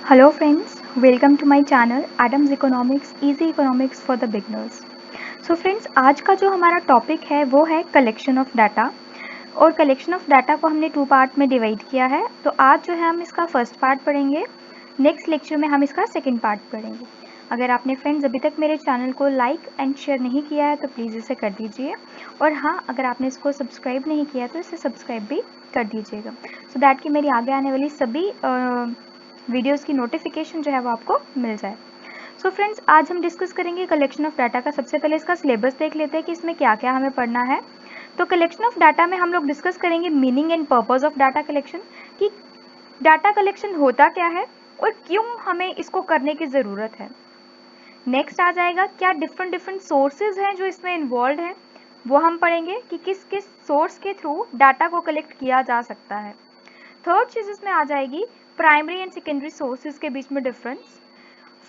Hello friends, welcome to my channel Adams Economics Easy Economics for the Beginners। So friends, आज का जो हमारा topic है वो है कलेक्शन ऑफ डाटा। और कलेक्शन ऑफ डाटा को हमने 2 पार्ट में डिवाइड किया है। तो आज जो है हम इसका फर्स्ट पार्ट पढ़ेंगे, नेक्स्ट लेक्चर में हम इसका सेकेंड पार्ट पढ़ेंगे। अगर आपने फ्रेंड्स अभी तक मेरे चैनल को लाइक एंड शेयर नहीं किया है तो प्लीज़ इसे कर दीजिए। और हाँ, अगर आपने इसको सब्सक्राइब नहीं किया तो इसे सब्सक्राइब भी कर दीजिएगा, सो दैट कि मेरी आगे आने वाली सभी वीडियोस की नोटिफिकेशन जो है वो आपको मिल जाए। सो फ्रेंड्स, आज हम डिस्कस करेंगे कलेक्शन ऑफ डाटा का। सबसे पहले इसका सिलेबस देख लेते हैं कि इसमें क्या क्या हमें पढ़ना है। तो कलेक्शन ऑफ डाटा में हम लोग डिस्कस करेंगे meaning and purpose of data collection, कि डाटा कलेक्शन होता क्या है और क्यों हमें इसको करने की ज़रूरत है। नेक्स्ट आ जाएगा क्या डिफरेंट सोर्सेज हैं जो इसमें इन्वॉल्व हैं, वो हम पढ़ेंगे कि किस किस सोर्स के थ्रू डाटा को कलेक्ट किया जा सकता है। थर्ड चीज़ इसमें आ जाएगी प्राइमरी एंड सेकेंडरी सोर्सेज के बीच में डिफरेंस।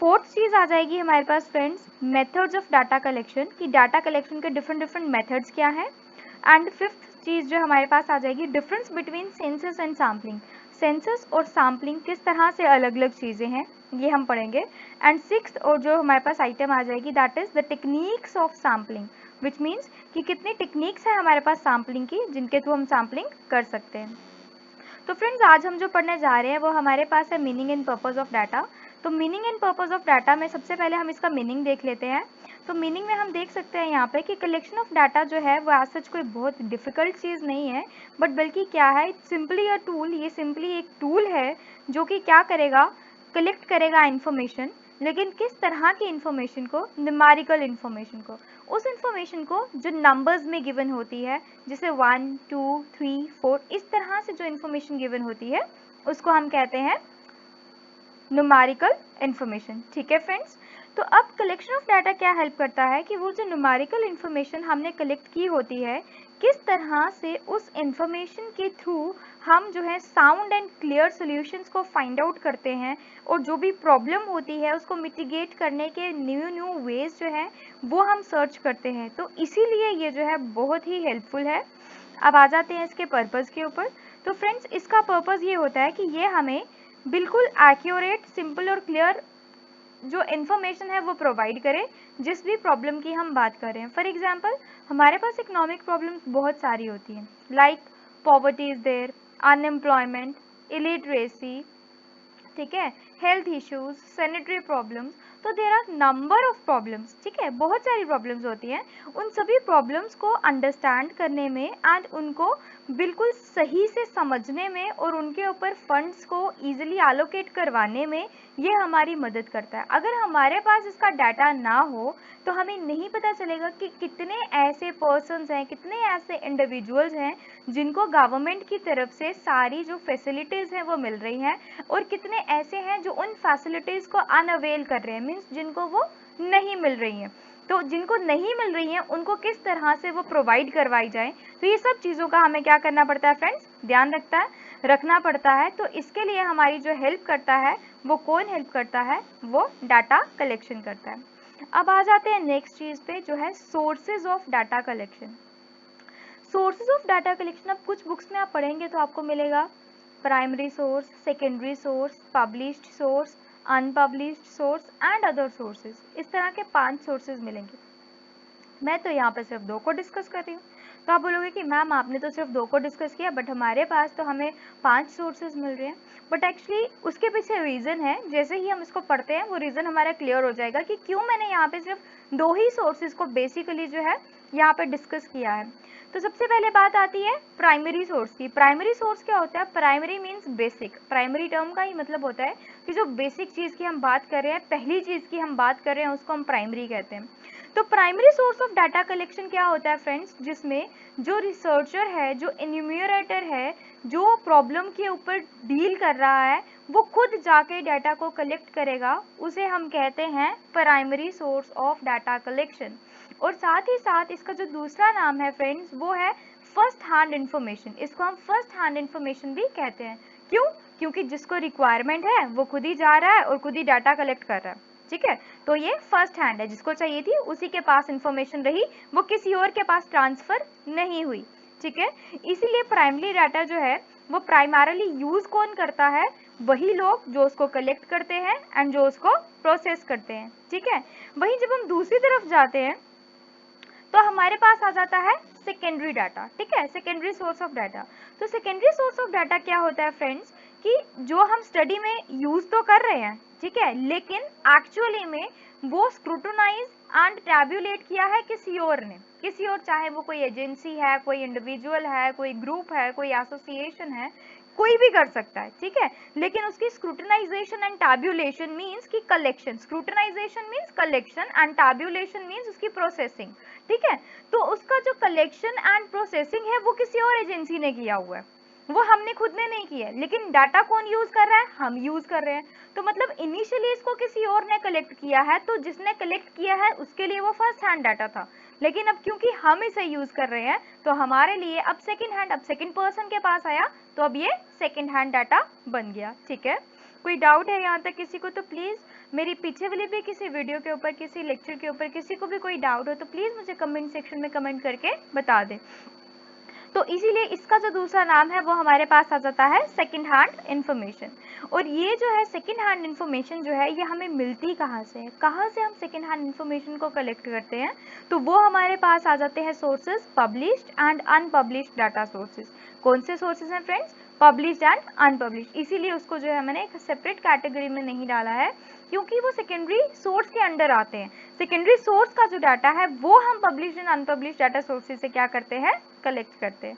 फोर्थ चीज़ आ जाएगी हमारे पास friends methods of data collection, कि डाटा कलेक्शन के डिफरेंट मेथड्स क्या हैं। एंड फिफ्थ चीज़ जो हमारे पास आ जाएगी difference between census and sampling, census और सैम्पलिंग किस तरह से अलग अलग चीज़ें हैं, ये हम पढ़ेंगे। एंड सिक्स्थ और जो हमारे पास आइटम आ जाएगी that is the techniques of sampling, which means कि कितनी टेक्निक्स हैं हमारे पास सैम्पलिंग की जिनके थ्रू हम सैम्पलिंग कर सकते हैं। तो फ्रेंड्स, आज हम जो पढ़ने जा रहे हैं वो हमारे पास है meaning and purpose of data. तो meaning and purpose of data में सबसे पहले हम इसका मीनिंग देख लेते हैं। तो मीनिंग में हम देख सकते हैं यहाँ पे कि कलेक्शन ऑफ डाटा जो है वो एज सच कोई बहुत डिफिकल्ट चीज़ नहीं है, बट बल्कि क्या है, सिंपली अ टूल। ये सिंपली एक टूल है जो कि क्या करेगा, कलेक्ट करेगा इन्फॉर्मेशन। लेकिन किस तरह की इन्फॉर्मेशन को, न्यूमेरिकल इन्फॉर्मेशन को, उस इन्फॉर्मेशन को जो नंबर्स में गिवन होती है, जैसे 1 2 3 4, इस तरह से जो इन्फॉर्मेशन गिवन होती है उसको हम कहते हैं न्यूमेरिकल इन्फॉर्मेशन। ठीक है फ्रेंड्स, तो अब कलेक्शन ऑफ डाटा क्या हेल्प करता है कि वो जो न्यूमेरिकल इन्फॉर्मेशन हमने कलेक्ट की होती है, किस तरह से उस इन्फॉर्मेशन के थ्रू हम जो है साउंड एंड क्लियर सॉल्यूशंस को फाइंड आउट करते हैं, और जो भी प्रॉब्लम होती है उसको मिटिगेट करने के न्यू वेज जो है वो हम सर्च करते हैं। तो इसीलिए ये जो है बहुत ही हेल्पफुल है। अब आ जाते हैं इसके पर्पज़ के ऊपर। तो फ्रेंड्स, इसका पर्पज़ ये होता है कि ये हमें बिल्कुल एक्यूरेट, सिंपल और क्लियर जो इन्फॉर्मेशन है वो प्रोवाइड करे जिस भी प्रॉब्लम की हम बात कर रहे हैं। फॉर एग्जांपल, हमारे पास इकोनॉमिक प्रॉब्लम्स बहुत सारी होती हैं, like poverty is there, unemployment, illiteracy, ठीक है, हेल्थ इश्यूज, सैनिटरी प्रॉब्लम्स। तो there are number of problems, ठीक है, बहुत सारी प्रॉब्लम्स होती हैं। उन सभी प्रॉब्लम्स को अंडरस्टैंड करने में एंड उनको बिल्कुल सही से समझने में और उनके ऊपर फंड्स को ईजिली एलोकेट करवाने में ये हमारी मदद करता है। अगर हमारे पास इसका डाटा ना हो तो हमें नहीं पता चलेगा कि कितने ऐसे पर्सन्स हैं, कितने ऐसे इंडिविजुअल्स हैं जिनको गवर्नमेंट की तरफ से सारी जो फैसिलिटीज़ हैं वो मिल रही हैं, और कितने ऐसे हैं जो उन फैसिलिटीज़ को अनअवेल कर रहे हैं, मीन्स जिनको वो नहीं मिल रही हैं। तो जिनको नहीं मिल रही हैं उनको किस तरह से वो प्रोवाइड करवाई जाए, तो ये सब चीज़ों का हमें क्या करना पड़ता है फ्रेंड्स, ध्यान रखना पड़ता है। तो इसके लिए हमारी जो हेल्प करता है वो कौन हेल्प करता है, वो डाटा कलेक्शन करता है। अब आ जाते हैं नेक्स्ट चीज़ पे जो है sources of data collection. Sources of data collection, अब कुछ बुक्स में आप पढ़ेंगे तो आपको मिलेगा primary source, secondary source, published source, unpublished source and other sources, इस तरह के 5 सोर्सेज मिलेंगे। मैं तो यहाँ पे सिर्फ 2 को डिस्कस कर रही हूँ। तो आप बोलोगे कि मैम आपने तो सिर्फ 2 को डिस्कस किया, बट हमारे पास तो हमें 5 सोर्सेज मिल रहे हैं। बट एक्चुअली उसके पीछे रीज़न है, जैसे ही हम इसको पढ़ते हैं वो रीज़न हमारा क्लियर हो जाएगा कि क्यों मैंने यहाँ पे सिर्फ 2 ही सोर्सेज को बेसिकली जो है यहाँ पे डिस्कस किया है। तो सबसे पहले बात आती है प्राइमरी सोर्स की। प्राइमरी सोर्स क्या होता है, primary means basic. Primary term का ही मतलब होता है कि जो बेसिक चीज़ की हम बात कर रहे हैं, पहली चीज़ की हम बात कर रहे हैं, उसको हम प्राइमरी कहते हैं। तो primary source of data collection क्या होता है फ्रेंड्स, जिसमें जो रिसर्चर है, जो एन्यूमरेटर है, जो प्रॉब्लम के ऊपर डील कर रहा है, वो खुद जाके डाटा को कलेक्ट करेगा, उसे हम कहते हैं primary source of data collection. और साथ ही साथ इसका जो दूसरा नाम है फ्रेंड्स वो है फर्स्ट हैंड इन्फॉर्मेशन। इसको हम फर्स्ट हैंड इन्फॉर्मेशन भी कहते हैं। क्यों? क्योंकि जिसको रिक्वायरमेंट है वो खुद ही जा रहा है और खुद ही डाटा कलेक्ट कर रहा है। ठीक है, तो ये फर्स्ट हैंड है, जिसको चाहिए थी उसी के पास इंफॉर्मेशन रही, वो किसी और के पास ट्रांसफर नहीं हुई। ठीक है, इसीलिए प्राइमरी डाटा जो है वो प्राइमरली यूज कौन करता है, वही लोग जो उसको कलेक्ट करते हैं एंड जो उसको प्रोसेस करते हैं, ठीक है। वहीं जब हम दूसरी तरफ जाते हैं तो हमारे पास आ जाता है सेकेंडरी डाटा, ठीक है, सेकेंडरी सोर्स ऑफ डाटा। तो सेकेंडरी सोर्स ऑफ डाटा क्या होता है फ्रेंड्स, कि जो हम स्टडी में यूज तो कर रहे हैं, ठीक है, लेकिन एक्चुअली में वो स्क्रूटनाइज एंड टैब्यूलेट किया है किसी और ने, किसी और, चाहे वो कोई एजेंसी है, कोई इंडिविजुअल है, कोई ग्रुप है, कोई एसोसिएशन है, कोई भी कर सकता है, ठीक है। लेकिन उसकी स्क्रूटनाइजेशन एंड टैब्यूलेशन मीन्स की collection, scrutinization means collection and tabulation means उसकी प्रोसेसिंग, ठीक है। तो उसका जो कलेक्शन एंड प्रोसेसिंग है वो किसी और एजेंसी ने किया हुआ है, वो हमने खुद ने नहीं किया है, लेकिन डाटा कौन यूज कर रहा है, हम यूज कर रहे हैं। तो मतलब इनिशियली इसको किसी और ने कलेक्ट किया है, तो जिसने कलेक्ट किया है उसके लिए वो फर्स्ट हैंड डाटा था, लेकिन अब क्योंकि हम इसे यूज कर रहे हैं तो हमारे लिए अब सेकंड हैंड, अब सेकंड पर्सन के पास आया, तो अब ये सेकंड हैंड डाटा बन गया, ठीक है। कोई डाउट है यहाँ तक किसी को, तो प्लीज मेरी पीछे वाली भी किसी वीडियो के ऊपर, किसी लेक्चर के ऊपर किसी को भी कोई डाउट हो तो प्लीज मुझे कमेंट सेक्शन में कमेंट करके बता दे। तो इसीलिए इसका जो दूसरा नाम है वो हमारे पास आ जाता है सेकंड हैंड इंफॉर्मेशन। और ये जो है सेकंड हैंड इंफॉर्मेशन जो है ये हमें मिलती कहाँ से है, कहाँ से हम सेकंड हैंड इंफॉर्मेशन को कलेक्ट करते हैं, तो वो हमारे पास आ जाते हैं sources, published and unpublished data sources. कौन से सोर्सेज हैं फ्रेंड्स, पब्लिश्ड एंड अनपब्लिश्ड। इसीलिए उसको जो है मैंने एक सेपरेट कैटेगरी में नहीं डाला है, क्योंकि वो सेकेंडरी सोर्स के अंडर आते हैं। सेकेंडरी सोर्स का जो डाटा है वो हम published and unpublished data sources से क्या करते हैं, कलेक्ट करते हैं,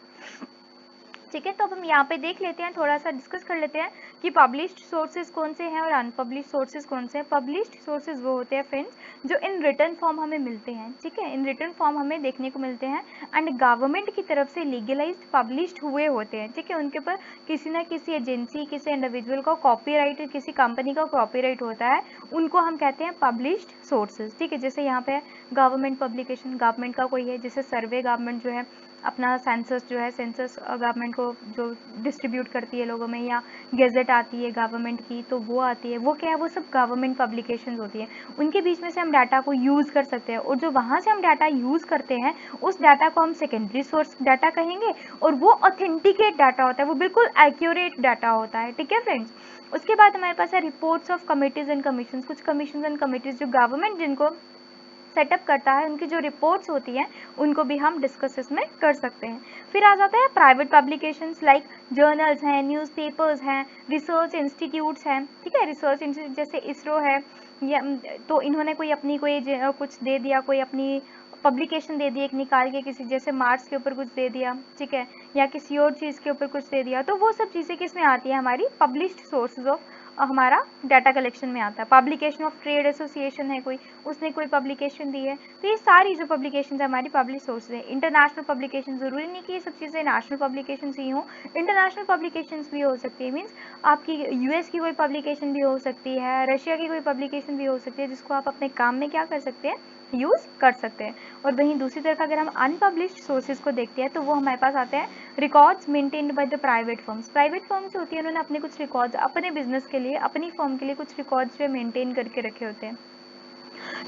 ठीक है। तो अब हम यहाँ पे देख लेते हैं, थोड़ा सा डिस्कस कर लेते हैं कि पब्लिश्ड सोर्सेज कौन से हैं और अनपब्लिश्ड सोर्सेज कौन से हैं। पब्लिश्ड सोर्सेज वो होते हैं फ्रेंड्स जो इन रिटन फॉर्म हमें मिलते हैं, ठीक है, इन रिटन फॉर्म हमें देखने को मिलते हैं एंड गवर्नमेंट की तरफ से लीगलाइज्ड पब्लिश्ड हुए होते हैं, ठीक है। उनके ऊपर किसी न किसी एजेंसी, किसी इंडिविजुअल का कॉपीराइट, किसी कंपनी का कॉपीराइट होता है, उनको हम कहते हैं पब्लिश्ड सोर्सेज, ठीक है। जैसे यहाँ पे गवर्नमेंट पब्लिकेशन, गवर्नमेंट का कोई है, जैसे सर्वे गवर्नमेंट जो है अपना सेंसस जो है, सेंसस गवर्नमेंट को जो डिस्ट्रीब्यूट करती है लोगों में, या गेजेट आती है गवर्नमेंट की तो वो आती है, वो क्या है, वो सब गवर्नमेंट पब्लिकेशंस होती है, उनके बीच में से हम डाटा को यूज़ कर सकते हैं। और जो वहाँ से हम डाटा यूज़ करते हैं उस डाटा को हम सेकेंडरी सोर्स डाटा कहेंगे, और वो ऑथेंटिकेट डाटा होता है, वो बिल्कुल एक्यूरेट डाटा होता है, ठीक है फ्रेंड्स। उसके बाद हमारे पास है reports of committees and commission. कुछ कमीशन एंड कमिटीज जो गवर्नमेंट जिनको सेटअप करता है, उनकी जो रिपोर्ट्स होती हैं उनको भी हम डिस्कस इसमें कर सकते हैं। फिर आ जाता है प्राइवेट पब्लिकेशंस लाइक जर्नल्स हैं, न्यूज़पेपर्स हैं, रिसर्च इंस्टीट्यूट्स हैं, ठीक है। रिसर्च इंस्टीट्यूट जैसे इसरो है, या तो इन्होंने कोई अपनी कोई कुछ दे दिया, कोई अपनी पब्लिकेशन दे दी एक निकाल के, किसी जैसे मार्स के ऊपर कुछ दे दिया, ठीक है, या किसी और चीज़ के ऊपर कुछ दे दिया, तो वो सब चीज़ें किस में आती है, हमारी पब्लिश्ड सोर्सेज ऑफ हमारा डाटा कलेक्शन में आता है। पब्लिकेशन ऑफ ट्रेड एसोसिएशन है कोई, उसने कोई पब्लिकेशन दी है, तो ये सारी जो पब्लिकेशन है हमारी पब्लिश सोर्स है। इंटरनेशनल पब्लिकेशन, जरूरी नहीं कि ये सब चीज़ें नेशनल पब्लिकेशन ही हो, इंटरनेशनल पब्लिकेशन भी हो सकती है, मीन्स आपकी यूएस की कोई पब्लिकेशन भी हो सकती है, रशिया की कोई पब्लिकेशन भी हो सकती है, जिसको आप अपने काम में क्या कर सकते हैं, यूज़ कर सकते हैं। और वहीं दूसरी तरफ अगर हम अनपब्लिश्ड सोर्सेज को देखते हैं तो वो हमारे पास आते हैं records maintained by the private firms. Private firms होती है, उन्होंने अपने कुछ रिकॉर्ड्स अपने बिजनेस के लिए, अपनी फर्म के लिए कुछ रिकॉर्ड्स जो मेंटेन करके रखे होते हैं।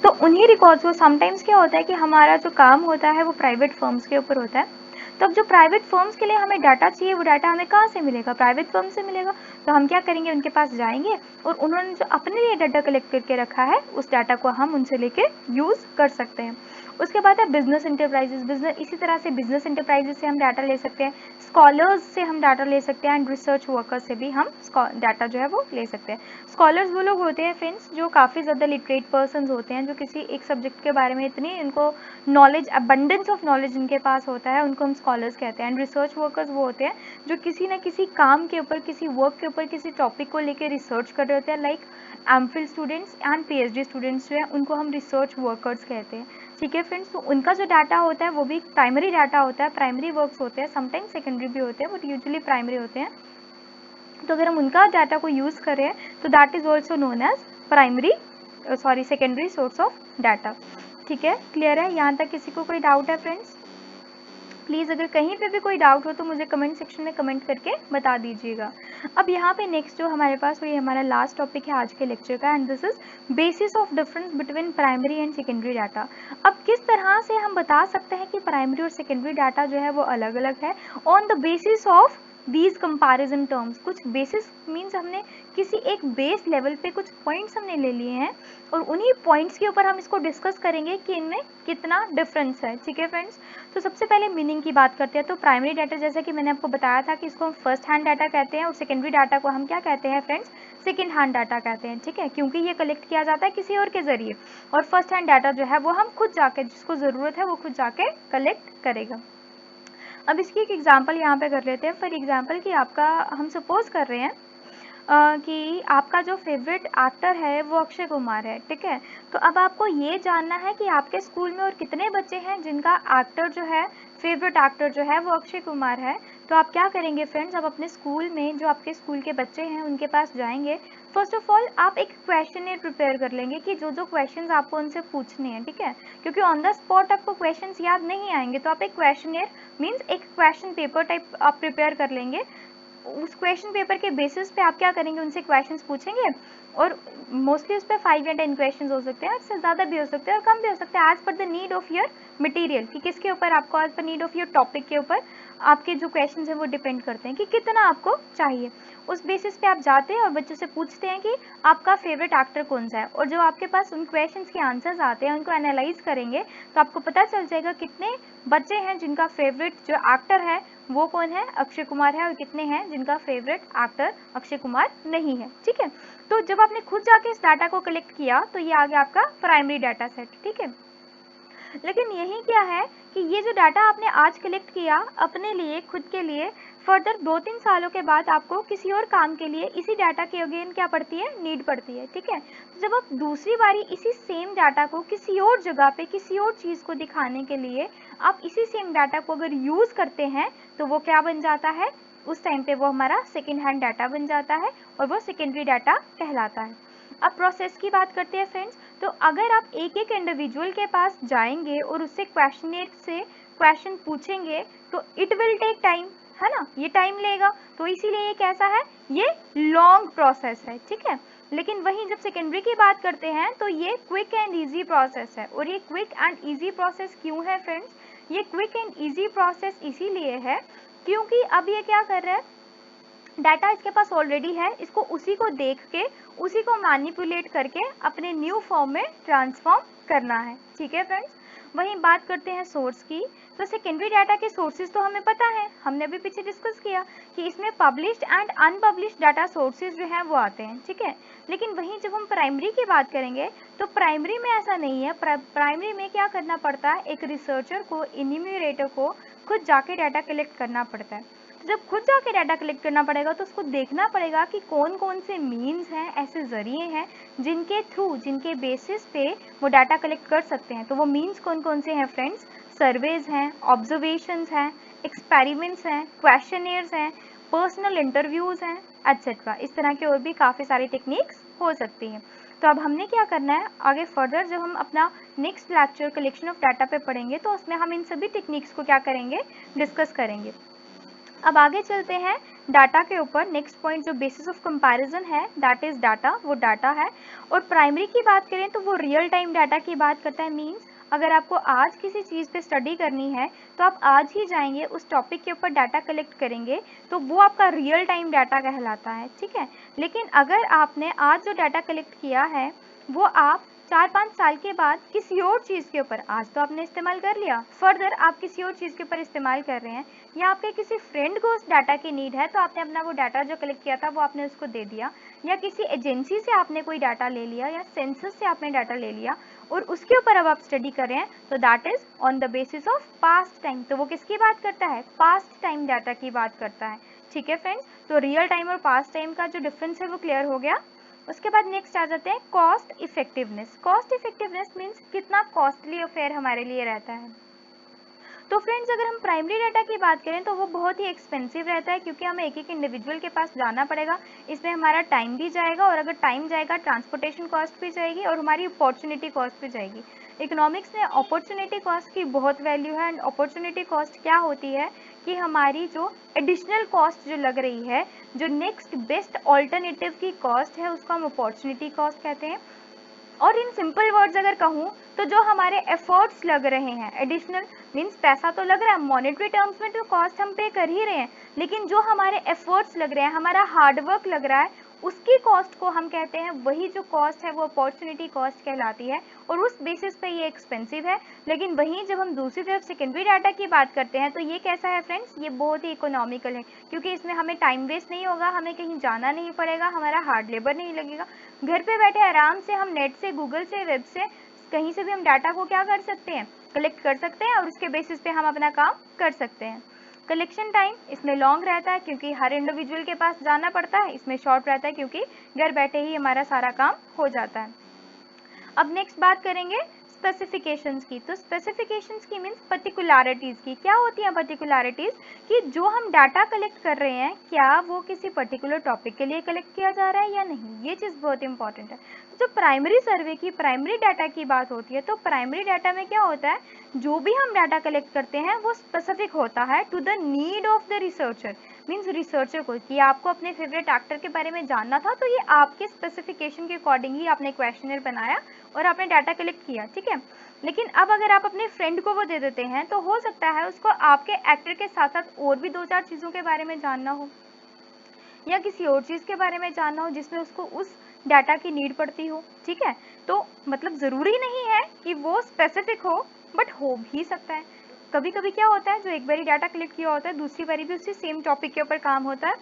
तो उन्हीं रिकॉर्ड्स को समटाइम्स क्या होता है कि हमारा जो काम होता है वो प्राइवेट फर्म्स के ऊपर होता है, तो अब जो प्राइवेट फर्म्स के लिए हमें डाटा चाहिए वो डाटा हमें कहाँ से मिलेगा, प्राइवेट फर्म से मिलेगा। तो हम क्या करेंगे, उनके पास जाएंगे और उन्होंने जो अपने लिए डाटा कलेक्ट करके रखा है उस डाटा को हम उनसे लेके यूज़ कर सकते हैं। उसके बाद है बिजनेस इंटरप्राइजेस। बिजनेस इसी तरह से बिजनेस इंटरप्राइजेस से हम डाटा ले सकते हैं, स्कॉलर्स से हम डाटा ले सकते हैं एंड रिसर्च वर्कर्स से भी हम डाटा जो है वो ले सकते हैं। स्कॉलर्स वो लोग होते हैं फ्रेंड्स जो काफ़ी ज़्यादा लिटरेट पर्सन्स होते हैं, जो किसी एक सब्जेक्ट के बारे में इतनी इनको नॉलेज, अबंडेंस ऑफ नॉलेज इनके पास होता है, उनको हम स्कॉलर्स कहते हैं। एंड रिसर्च वर्कर्स वो होते हैं जो किसी न किसी काम के ऊपर, किसी वर्क के ऊपर, किसी टॉपिक को लेकर रिसर्च कर रहे होते हैं, like MPhil students and PhD students जो है उनको हम रिसर्च वर्कर्स कहते हैं, ठीक है फ्रेंड्स। तो उनका जो डाटा होता है वो भी प्राइमरी डाटा होता है, प्राइमरी वर्क्स होते हैं, समटाइम्स सेकेंडरी भी होते हैं बट यूजुअली प्राइमरी होते हैं। तो अगर हम उनका डाटा को यूज़ करें तो that is also known as primary secondary source of data, ठीक है। क्लियर है, यहाँ तक किसी को कोई डाउट है फ्रेंड्स? प्लीज़ अगर कहीं पे भी कोई डाउट हो तो मुझे कमेंट सेक्शन में कमेंट करके बता दीजिएगा। अब यहाँ पे नेक्स्ट जो हमारे पास वो ये हमारा लास्ट टॉपिक है आज के लेक्चर का, and this is basis of difference between primary and secondary data. अब किस तरह से हम बता सकते हैं कि प्राइमरी और सेकेंडरी डाटा जो है वो अलग अलग है, on the basis of these comparison terms, कुछ basis means हमने किसी एक बेस लेवल पे कुछ पॉइंट्स हमने ले लिए हैं और उन्हीं पॉइंट्स के ऊपर हम इसको डिस्कस करेंगे कि इनमें कितना डिफरेंस है। ठीक है फ्रेंड्स, तो सबसे पहले मीनिंग की बात करते हैं। तो प्राइमरी डाटा, जैसे कि मैंने आपको बताया था कि इसको हम फर्स्ट हैंड डाटा कहते हैं और सेकेंडरी डाटा को हम क्या कहते हैं फ्रेंड्स, सेकेंड हैंड डाटा कहते हैं। ठीक है, क्योंकि ये कलेक्ट किया जाता है किसी और के जरिए, और फर्स्ट हैंड डाटा जो है वो हम खुद जाके, जिसको ज़रूरत है वो खुद जाके कलेक्ट करेगा। अब इसकी एक एग्जांपल यहाँ पे कर लेते हैं। फॉर एग्जांपल कि आपका, हम सपोज कर रहे हैं कि आपका जो फेवरेट एक्टर है वो अक्षय कुमार है। ठीक है, तो अब आपको ये जानना है कि आपके स्कूल में और कितने बच्चे हैं जिनका एक्टर जो है, फेवरेट एक्टर जो है वो अक्षय कुमार है। तो आप क्या करेंगे फ्रेंड्स, आप अपने स्कूल में जो आपके स्कूल के बच्चे हैं उनके पास जाएंगे। फर्स्ट ऑफ ऑल आप एक क्वेश्चनर प्रिपेयर कर लेंगे कि जो जो क्वेश्चंस आपको उनसे पूछने हैं। ठीक है, क्योंकि ऑन द स्पॉट आपको क्वेश्चंस याद नहीं आएंगे, तो आप एक क्वेश्चनर मीन्स एक क्वेश्चन पेपर टाइप आप प्रिपेयर कर लेंगे। उस क्वेश्चन पेपर के बेसिस पे आप क्या करेंगे, उनसे क्वेश्चंस पूछेंगे और मोस्टली उस पर 5 या 10 क्वेश्चंस हो सकते हैं, उससे ज़्यादा भी हो सकते हैं और कम भी हो सकते हैं, as per the need of your material, कि किसके ऊपर आपको, as per need of your topic के ऊपर आपके जो क्वेश्चंस हैं वो डिपेंड करते हैं कि कितना आपको चाहिए। उस बेसिस पे आप जाते हैं और बच्चों से पूछते हैं कि आपका फेवरेट एक्टर कौन सा है, और जो आपके पास उन क्वेश्चंस के आंसर्स आते हैं उनको एनालाइज करेंगे तो आपको पता चल जाएगा कितने बच्चे हैं जिनका फेवरेट जो एक्टर है वो कौन है, अक्षय कुमार है, और कितने हैं जिनका फेवरेट एक्टर अक्षय कुमार नहीं है। ठीक है, तो जब आपने खुद जाके इस डाटा को कलेक्ट किया तो ये आ गया आपका प्राइमरी डाटा सेट। ठीक है, लेकिन यही क्या है कि ये जो डाटा आपने आज कलेक्ट किया अपने लिए, खुद के लिए, फर्दर 2-3 सालों के बाद आपको किसी और काम के लिए इसी डाटा की अगेन क्या पड़ती है, नीड पड़ती है। ठीक है, तो जब आप दूसरी बारी इसी सेम डाटा को किसी और जगह पे, किसी और चीज़ को दिखाने के लिए आप इसी सेम डाटा को अगर यूज़ करते हैं तो वो क्या बन जाता है, उस टाइम पे वो हमारा सेकेंड हैंड डाटा बन जाता है और वो सेकेंडरी डाटा कहलाता है। अब प्रोसेस की बात करते हैं फ्रेंड्स। तो अगर आप एक एक इंडिविजुअल के पास जाएंगे और उससे क्वेश्चनर से क्वेश्चन पूछेंगे तो इट विल टेक टाइम, है ना, ये टाइम लेगा, तो इसीलिए ये कैसा है, ये लॉन्ग प्रोसेस है। ठीक है, लेकिन वहीं जब सेकेंडरी की बात करते हैं तो ये क्विक एंड ईजी प्रोसेस है। और ये क्विक एंड ईजी प्रोसेस क्यों है फ्रेंड्स, ये क्विक एंड ईजी प्रोसेस इसीलिए है क्योंकि अब ये क्या कर रहा है, डाटा इसके पास ऑलरेडी है, इसको उसी को देख के, उसी को मैनिपुलेट करके अपने न्यू फॉर्म में ट्रांसफॉर्म करना है। ठीक है फ्रेंड्स, वहीं बात करते हैं सोर्स की। तो सेकेंडरी डाटा के सोर्सेज तो हमें पता है, हमने अभी पीछे डिस्कस किया कि इसमें published and unpublished data sources जो हैं वो आते हैं। ठीक है, लेकिन वहीं जब हम प्राइमरी की बात करेंगे तो प्राइमरी में ऐसा नहीं है। प्राइमरी में क्या करना पड़ता है, एक रिसर्चर को, इन्यूमरेटर को खुद जाके डाटा कलेक्ट करना पड़ता है। जब खुद जाके डाटा कलेक्ट करना पड़ेगा तो उसको देखना पड़ेगा कि कौन कौन से मीन्स हैं, ऐसे जरिए हैं जिनके थ्रू, जिनके बेसिस पे वो डाटा कलेक्ट कर सकते हैं। तो वो मीन्स कौन कौन से हैं फ्रेंड्स, सर्वेज हैं, ऑब्जर्वेशंस हैं, एक्सपेरिमेंट्स हैं, क्वेश्चनर्स हैं, पर्सनल इंटरव्यूज़ हैं, एट्सेट्रा। इस तरह के और भी काफ़ी सारी टेक्निक्स हो सकती हैं। तो अब हमने क्या करना है, आगे फर्दर जब हम अपना next lecture collection of data पे पढ़ेंगे तो उसमें हम इन सभी टेक्निक्स को क्या करेंगे, डिस्कस करेंगे। अब आगे चलते हैं डाटा के ऊपर। नेक्स्ट पॉइंट जो बेसिस ऑफ कंपैरिजन है, दैट इज डाटा, वो डाटा है। और प्राइमरी की बात करें तो वो रियल टाइम डाटा की बात करता है। मींस अगर आपको आज किसी चीज़ पे स्टडी करनी है तो आप आज ही जाएंगे, उस टॉपिक के ऊपर डाटा कलेक्ट करेंगे, तो वो आपका रियल टाइम डाटा कहलाता है। ठीक है, लेकिन अगर आपने आज जो डाटा कलेक्ट किया है वो आप 4-5 साल के बाद किसी और चीज़ के ऊपर, आज तो आपने इस्तेमाल कर लिया, फर्दर आप किसी और चीज़ के ऊपर इस्तेमाल कर रहे हैं, या आपके किसी फ्रेंड को उस डाटा की नीड है तो आपने अपना वो डाटा जो कलेक्ट किया था वो आपने उसको दे दिया, या किसी एजेंसी से आपने कोई डाटा ले लिया, या सेंसस से आपने डाटा ले लिया और उसके ऊपर अब आप स्टडी कर रहे हैं, तो that is on the basis of past time. तो वो किसकी बात करता है, पास्ट टाइम डाटा की बात करता है। ठीक है फ्रेंड्स, तो रियल टाइम और पास्ट टाइम का जो डिफरेंस है वो क्लियर हो गया। उसके बाद नेक्स्ट आ जाते हैं cost effectiveness. Cost effectiveness means कितना कॉस्टली अफेयर हमारे लिए रहता है। तो फ्रेंड्स अगर हम प्राइमरी डाटा की बात करें तो वो बहुत ही एक्सपेंसिव रहता है, क्योंकि हमें एक एक इंडिविजुअल के पास जाना पड़ेगा, इसमें हमारा टाइम भी जाएगा, और अगर टाइम जाएगा ट्रांसपोर्टेशन कॉस्ट भी जाएगी और हमारी अपॉर्चुनिटी कॉस्ट भी जाएगी। इकोनॉमिक्स में अपॉर्चुनिटी कॉस्ट की बहुत वैल्यू है। एंड अपॉर्चुनिटी कॉस्ट क्या होती है कि हमारी जो एडिशनल कॉस्ट जो लग रही है, जो नेक्स्ट बेस्ट ऑल्टरनेटिव की कॉस्ट है, उसको हम अपॉर्चुनिटी कॉस्ट कहते हैं। और इन सिंपल वर्ड्स अगर कहूँ तो जो हमारे एफर्ट्स लग रहे हैं एडिशनल, मीन्स पैसा तो लग रहा है, मॉनेटरी टर्म्स में तो कॉस्ट हम पे कर ही रहे हैं, लेकिन जो हमारे एफर्ट्स लग रहे हैं, हमारा हार्डवर्क लग रहा है, उसकी कॉस्ट को हम कहते हैं, वही जो कॉस्ट है वो अपॉर्चुनिटी कॉस्ट कहलाती है, और उस बेसिस पे ये एक्सपेंसिव है। लेकिन वहीं जब हम दूसरी तरफ सेकेंडरी डाटा की बात करते हैं तो ये कैसा है फ्रेंड्स, ये बहुत ही इकोनॉमिकल है, क्योंकि इसमें हमें टाइम वेस्ट नहीं होगा, हमें कहीं जाना नहीं पड़ेगा, हमारा हार्ड लेबर नहीं लगेगा, घर पे बैठे आराम से हम नेट से, गूगल से, वेब से, कहीं से भी हम डाटा को क्या कर सकते हैं, कलेक्ट कर सकते हैं, और उसके बेसिस पे हम अपना काम कर सकते हैं। कलेक्शन टाइम इसमें लॉन्ग रहता है क्योंकि हर इंडिविजुअल के पास जाना पड़ता है, इसमें शॉर्ट रहता है क्योंकि घर बैठे ही हमारा सारा काम हो जाता है। अब नेक्स्ट बात करेंगे स्पेसिफिकेशंस की। तो स्पेसिफिकेशंस की मीन्स पर्टिकुलरिटीज़ की। क्या होती है पर्टिकुलरिटीज़, कि जो हम डाटा कलेक्ट कर रहे हैं क्या वो किसी पर्टिकुलर टॉपिक के लिए कलेक्ट किया जा रहा है या नहीं, ये चीज़ बहुत इंपॉर्टेंट है। जो प्राइमरी सर्वे की, प्राइमरी डाटा की बात होती है, तो प्राइमरी डाटा में क्या होता है, जो भी हम डाटा कलेक्ट करते हैं वो स्पेसिफिक होता है to the need of the researcher, means researcher को, कि आपको अपने फेवरेट एक्टर के बारे में जानना था, तो ये आपके स्पेसिफिकेशन के अकॉर्डिंग ही आपने क्वेश्चनर बनाया और आपने डाटा कलेक्ट किया, ठीक है। लेकिन अब अगर आप अपने फ्रेंड को वो दे देते हैं तो हो सकता है उसको आपके एक्टर के साथ साथ और भी 2-4 चीज़ों के बारे में जानना हो, या किसी और चीज़ के बारे में जानना हो जिसमें उसको उस डाटा की नीड पड़ती हो, ठीक है। तो मतलब ज़रूरी नहीं है कि वो स्पेसिफिक हो, बट हो भी सकता है। कभी कभी क्या होता है, जो एक बारी डाटा कलेक्ट किया होता है दूसरी बारी भी उसी सेम टॉपिक के ऊपर काम होता है,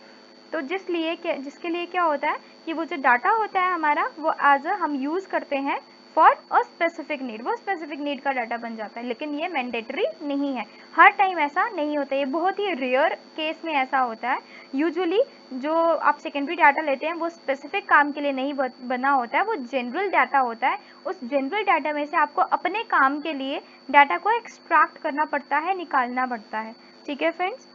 तो जिसके लिए क्या होता है कि वो जो डाटा होता है हमारा वो एज अ हम यूज़ करते हैं फॉर अ स्पेसिफिक नीड, वो स्पेसिफिक नीड का डाटा बन जाता है, लेकिन ये मैंडेटरी नहीं है, हर टाइम ऐसा नहीं होता, ये बहुत ही रेयर केस में ऐसा होता है। यूजुअली जो आप सेकेंडरी डाटा लेते हैं वो स्पेसिफिक काम के लिए नहीं बना होता है, वो जनरल डाटा होता है, उस जनरल डाटा में से आपको अपने काम के लिए डाटा को एक्सट्रैक्ट करना पड़ता है, निकालना पड़ता है, ठीक है फ्रेंड्स।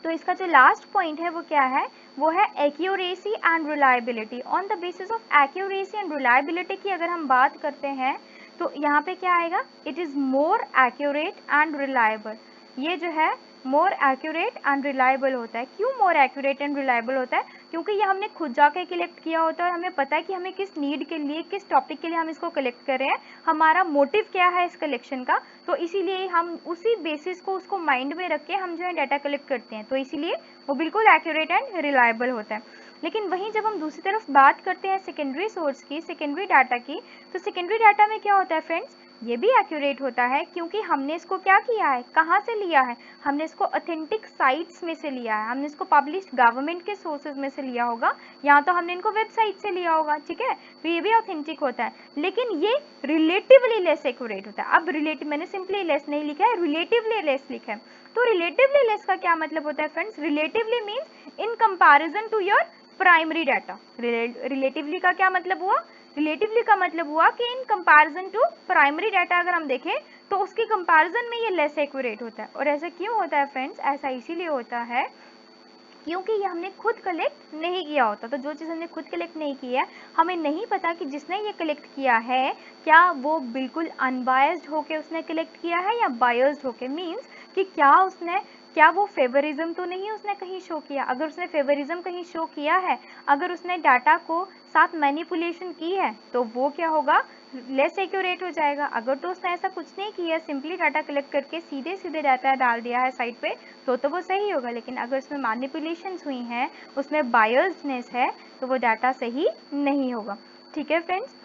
तो इसका जो लास्ट पॉइंट है वो क्या है, वो है accuracy and reliability. On the basis of accuracy and reliability की अगर हम बात करते हैं तो यहाँ पे क्या आएगा, it is more accurate and reliable. ये जो है मोर एक्यूरेट एंड रिलायबल होता है। क्यों मोर एक्यूरेट एंड रिलायबल होता है, क्योंकि ये हमने खुद जाके कलेक्ट किया होता है और हमें पता है कि हमें किस नीड के लिए, किस टॉपिक के लिए हम इसको कलेक्ट कर रहे हैं, हमारा मोटिव क्या है इस कलेक्शन का, तो इसीलिए हम उसी बेसिस को, उसको माइंड में रख के हम जो है डाटा कलेक्ट करते हैं, तो इसीलिए वो बिल्कुल एक्यूरेट एंड रिलायबल होता है। लेकिन वहीं जब हम दूसरी तरफ बात करते हैं सेकेंडरी सोर्स की, सेकेंडरी डाटा की, तो सेकेंडरी डाटा में क्या होता है फ्रेंड्स, ये भी एक्यूरेट होता है क्योंकि हमने इसको क्या किया है, कहाँ से लिया है, हमने इसको ऑथेंटिक साइट्स में से लिया है, हमने इसको पब्लिश्ड गवर्नमेंट के सोर्सेज में से लिया होगा, या तो हमने इनको वेबसाइट से लिया होगा, ठीक है, तो ये भी ऑथेंटिक होता है। लेकिन ये रिलेटिवली लेस एक्यूरेट होता है। अब रिलेटिव मैंने सिंपली लेस नहीं लिखा है, रिलेटिवली लेस लिखा है। तो रिलेटिवली लेस का क्या मतलब होता है friends, relatively means in comparison to your primary data. Relatively का क्या मतलब हुआ, रिलेटिवली का मतलब हुआ कि in comparison to primary data अगर हम देखें तो उसके कंपैरिजन में ये लेस एक्यूरेट होता है। और ऐसा क्यों होता है फ्रेंड्स, ऐसा इसीलिए होता है क्योंकि ये हमने खुद कलेक्ट नहीं किया होता। तो जो चीज़ हमने खुद कलेक्ट नहीं की है, हमें नहीं पता कि जिसने ये कलेक्ट किया है क्या वो बिल्कुल अनबायस्ड होके उसने कलेक्ट किया है या बायस्ड होके, मीन्स कि क्या वो फेवरिज्म तो नहीं उसने कहीं शो किया। अगर उसने फेवरिज्म कहीं शो किया है, अगर उसने डाटा को साथ मैनिपुलेशन की है, तो वो क्या होगा, लेस एक्यूरेट हो जाएगा। अगर तो उसने ऐसा कुछ नहीं किया, सिंपली डाटा कलेक्ट करके सीधे सीधे डाटा डाल दिया है साइट पे, तो वो सही होगा। लेकिन अगर उसमें मैनिपुलेशंस हुई हैं, उसमें बायस्डनेस है, तो वो डाटा सही नहीं होगा, ठीक है फ्रेंड्स।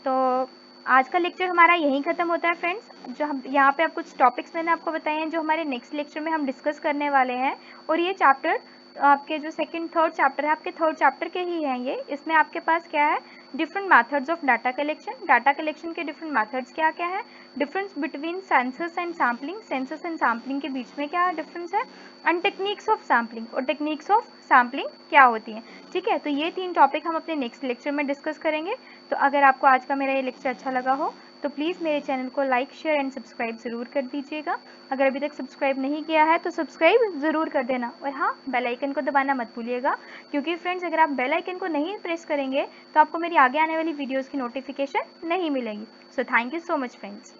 तो आज का लेक्चर हमारा यहीं ख़त्म होता है फ्रेंड्स। जो हम यहाँ पे आप कुछ टॉपिक्स मैंने आपको बताए हैं जो हमारे नेक्स्ट लेक्चर में हम डिस्कस करने वाले हैं। और ये चैप्टर आपके जो सेकंड थर्ड चैप्टर है, आपके थर्ड चैप्टर के ही हैं ये। इसमें आपके पास क्या है, different methods of data collection के डिफरेंट मेथड्स क्या क्या है, difference between census and sampling, census and sampling के बीच में क्या डिफरेंस है, एंड टेक्निक्स ऑफ सैम्पलिंग, और टेक्निक्स ऑफ सैम्पलिंग क्या होती हैं, ठीक है। तो ये 3 टॉपिक हम अपने नेक्स्ट लेक्चर में डिस्कस करेंगे। तो अगर आपको आज का मेरा ये लेक्चर अच्छा लगा हो तो प्लीज़ मेरे चैनल को लाइक, शेयर एंड सब्सक्राइब ज़रूर कर दीजिएगा। अगर अभी तक सब्सक्राइब नहीं किया है तो सब्सक्राइब ज़रूर कर देना, और हाँ, बेल आइकन को दबाना मत भूलिएगा, क्योंकि फ्रेंड्स अगर आप बेल आइकन को नहीं प्रेस करेंगे तो आपको मेरी आगे आने वाली वीडियोज़ की नोटिफिकेशन नहीं मिलेगी। So thank you so much friends.